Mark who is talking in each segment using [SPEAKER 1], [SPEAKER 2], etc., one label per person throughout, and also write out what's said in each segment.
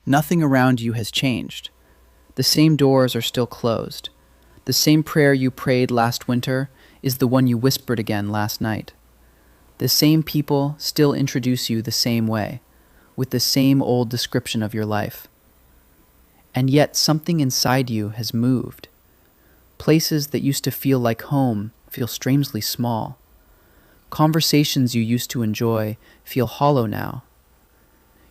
[SPEAKER 1] Nothing around you has changed. The same doors are still closed. The same prayer you prayed last winter is the one you whispered again last night. The same people still introduce you the same way, with the same old description of your life. And yet something inside you has moved. Places that used to feel like home feel strangely small. Conversations you used to enjoy feel hollow now.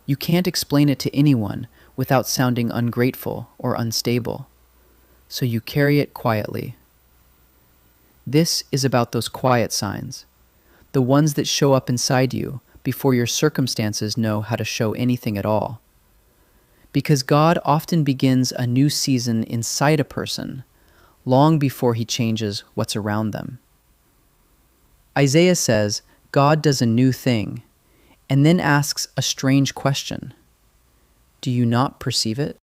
[SPEAKER 1] You can't explain it to anyone without sounding ungrateful or unstable, so you carry it quietly. This is about those quiet signs, the ones that show up inside you before your circumstances know how to show anything at all. Because God often begins a new season inside a person long before he changes what's around them. Isaiah says God does a new thing and then asks a strange question. Do you not perceive it?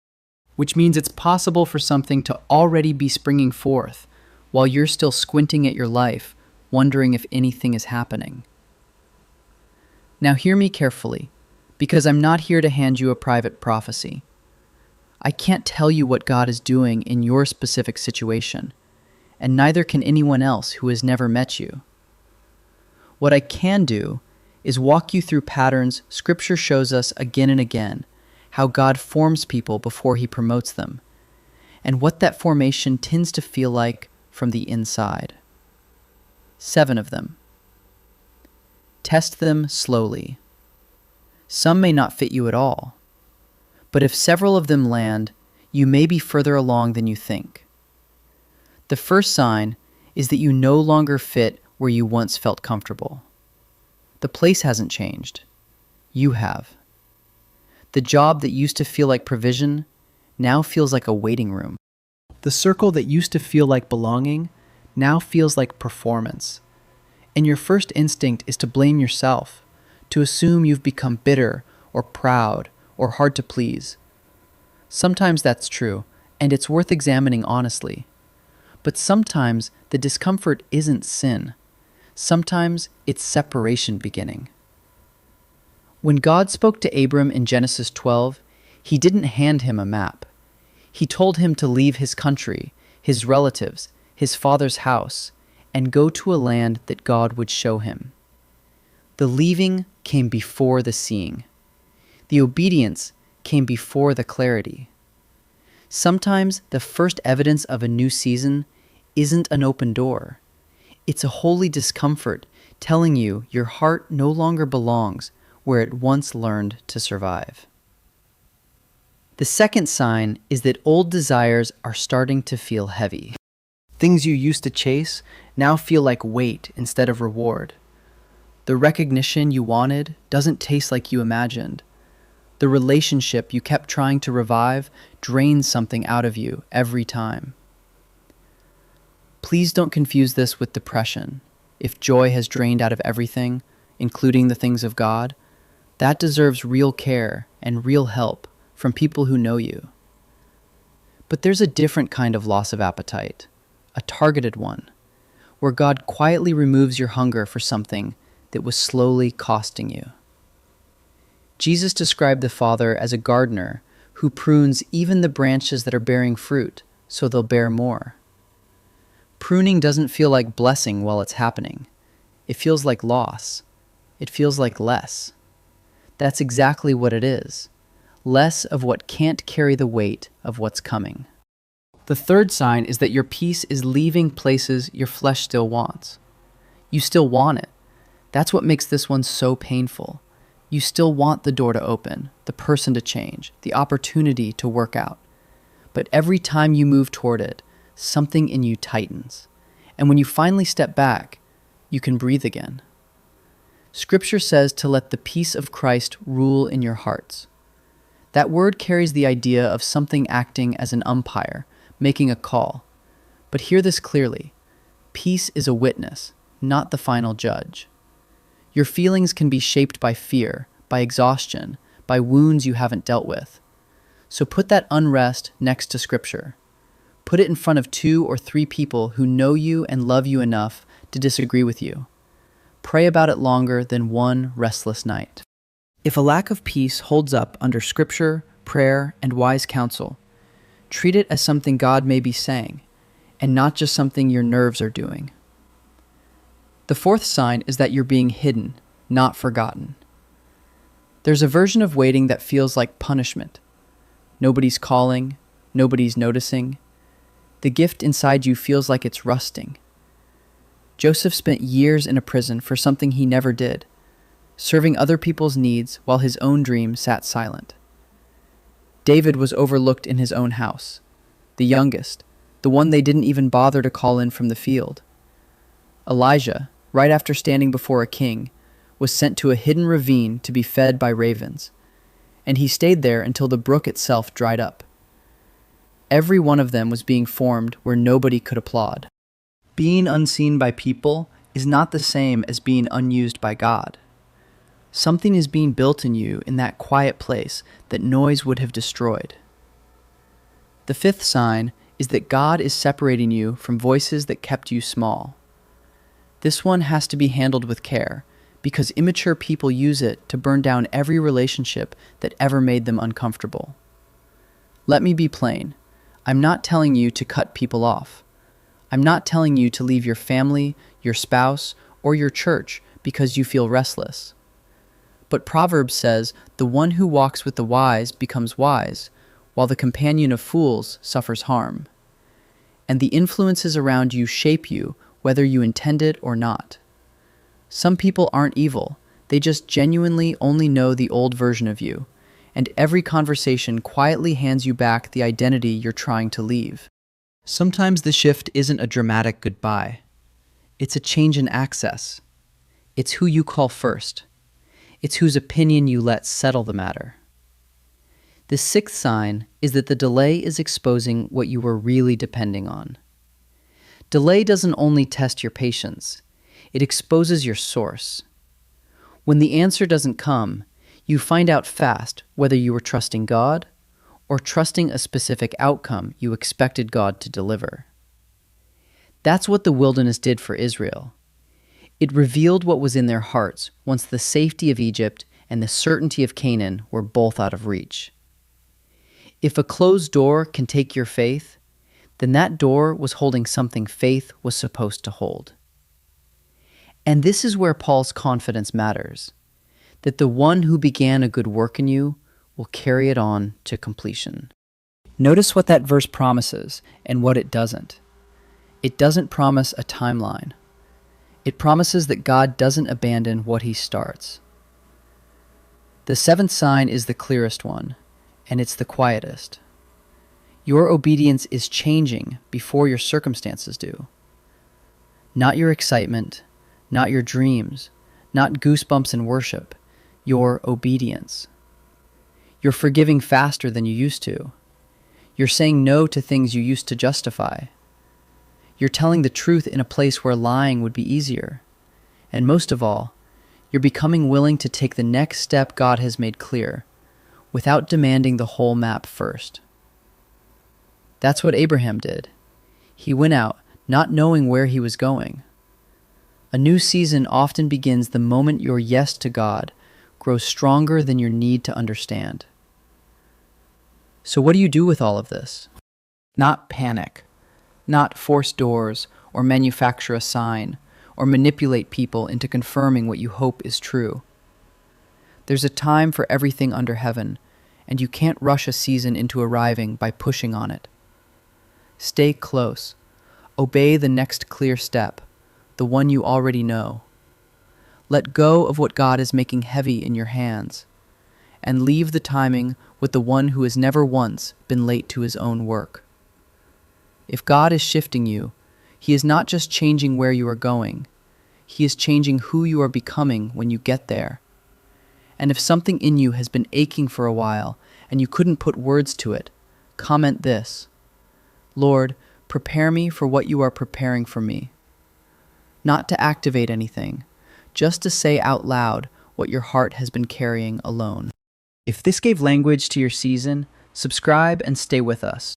[SPEAKER 1] Which means it's possible for something to already be springing forth while you're still squinting at your life, wondering if anything is happening. Now hear me carefully, because I'm not here to hand you a private prophecy. I can't tell you what God is doing in your specific situation, and neither can anyone else who has never met you. What I can do is walk you through patterns Scripture shows us again and again, how God forms people before he promotes them, and what that formation tends to feel like from the inside. 7 of them. Test them slowly. Some may not fit you at all, but if several of them land, you may be further along than you think. The first sign is that you no longer fit where you once felt comfortable. The place hasn't changed. You have. The job that used to feel like provision now feels like a waiting room. The circle that used to feel like belonging now feels like performance. And your first instinct is to blame yourself, to assume you've become bitter or proud or hard to please. Sometimes that's true, and it's worth examining honestly. But sometimes the discomfort isn't sin. Sometimes it's separation beginning. When God spoke to Abram in Genesis 12, he didn't hand him a map. He told him to leave his country, his relatives, his father's house, and go to a land that God would show him. The leaving came before the seeing. The obedience came before the clarity. Sometimes the first evidence of a new season isn't an open door. It's a holy discomfort telling you your heart no longer belongs where it once learned to survive. The second sign is that old desires are starting to feel heavy. Things you used to chase now feel like weight instead of reward. The recognition you wanted doesn't taste like you imagined. The relationship you kept trying to revive drains something out of you every time. Please don't confuse this with depression. If joy has drained out of everything, including the things of God, that deserves real care and real help from people who know you. But there's a different kind of loss of appetite, a targeted one, where God quietly removes your hunger for something that was slowly costing you. Jesus described the Father as a gardener who prunes even the branches that are bearing fruit so they'll bear more. Pruning doesn't feel like blessing while it's happening. It feels like loss. It feels like less. That's exactly what it is. Less of what can't carry the weight of what's coming. The third sign is that your peace is leaving places your flesh still wants. You still want it. That's what makes this one so painful. You still want the door to open, the person to change, the opportunity to work out. But every time you move toward it, something in you tightens. And when you finally step back, you can breathe again. Scripture says to let the peace of Christ rule in your hearts. That word carries the idea of something acting as an umpire, making a call. But hear this clearly. Peace is a witness, not the final judge. Your feelings can be shaped by fear, by exhaustion, by wounds you haven't dealt with. So put that unrest next to Scripture. Put it in front of 2 or 3 people who know you and love you enough to disagree with you. Pray about it longer than one restless night. If a lack of peace holds up under Scripture, prayer, and wise counsel. Treat it as something God may be saying, and not just something your nerves are doing. The fourth sign is that you're being hidden, not forgotten. There's a version of waiting that feels like punishment. Nobody's calling, nobody's noticing. The gift inside you feels like it's rusting. Joseph spent years in a prison for something he never did, serving other people's needs while his own dream sat silent. David was overlooked in his own house, the youngest, the one they didn't even bother to call in from the field. Elijah, right after standing before a king, was sent to a hidden ravine to be fed by ravens, and he stayed there until the brook itself dried up. Every one of them was being formed where nobody could applaud. Being unseen by people is not the same as being unused by God. Something is being built in you in that quiet place that noise would have destroyed. The fifth sign is that God is separating you from voices that kept you small. This one has to be handled with care, because immature people use it to burn down every relationship that ever made them uncomfortable. Let me be plain. I'm not telling you to cut people off. I'm not telling you to leave your family, your spouse, or your church because you feel restless. But Proverbs says, "The one who walks with the wise becomes wise, while the companion of fools suffers harm." And the influences around you shape you, whether you intend it or not. Some people aren't evil, they just genuinely only know the old version of you, and every conversation quietly hands you back the identity you're trying to leave. Sometimes the shift isn't a dramatic goodbye. It's a change in access. It's who you call first. It's whose opinion you let settle the matter. The sixth sign is that the delay is exposing what you were really depending on. Delay doesn't only test your patience, it exposes your source. When the answer doesn't come, you find out fast whether you were trusting God or trusting a specific outcome you expected God to deliver. That's what the wilderness did for Israel. It revealed what was in their hearts once the safety of Egypt and the certainty of Canaan were both out of reach. If a closed door can take your faith, then that door was holding something faith was supposed to hold. And this is where Paul's confidence matters, that the one who began a good work in you will carry it on to completion. Notice what that verse promises and what it doesn't. It doesn't promise a timeline. It promises that God doesn't abandon what he starts. The seventh sign is the clearest one, and it's the quietest. Your obedience is changing before your circumstances do. Not your excitement, not your dreams, not goosebumps in worship, your obedience. You're forgiving faster than you used to. You're saying no to things you used to justify. You're telling the truth in a place where lying would be easier. And most of all, you're becoming willing to take the next step God has made clear, without demanding the whole map first. That's what Abraham did. He went out, not knowing where he was going. A new season often begins the moment your yes to God grows stronger than your need to understand. So what do you do with all of this? Not panic, not force doors or manufacture a sign or manipulate people into confirming what you hope is true. There's a time for everything under heaven, and you can't rush a season into arriving by pushing on it. Stay close. Obey the next clear step, the one you already know. Let go of what God is making heavy in your hands, and leave the timing with the one who has never once been late to his own work. If God is shifting you, he is not just changing where you are going, he is changing who you are becoming when you get there. And if something in you has been aching for a while and you couldn't put words to it, comment this: Lord, prepare me for what you are preparing for me. Not to activate anything, just to say out loud what your heart has been carrying alone. If this gave language to your season, subscribe and stay with us.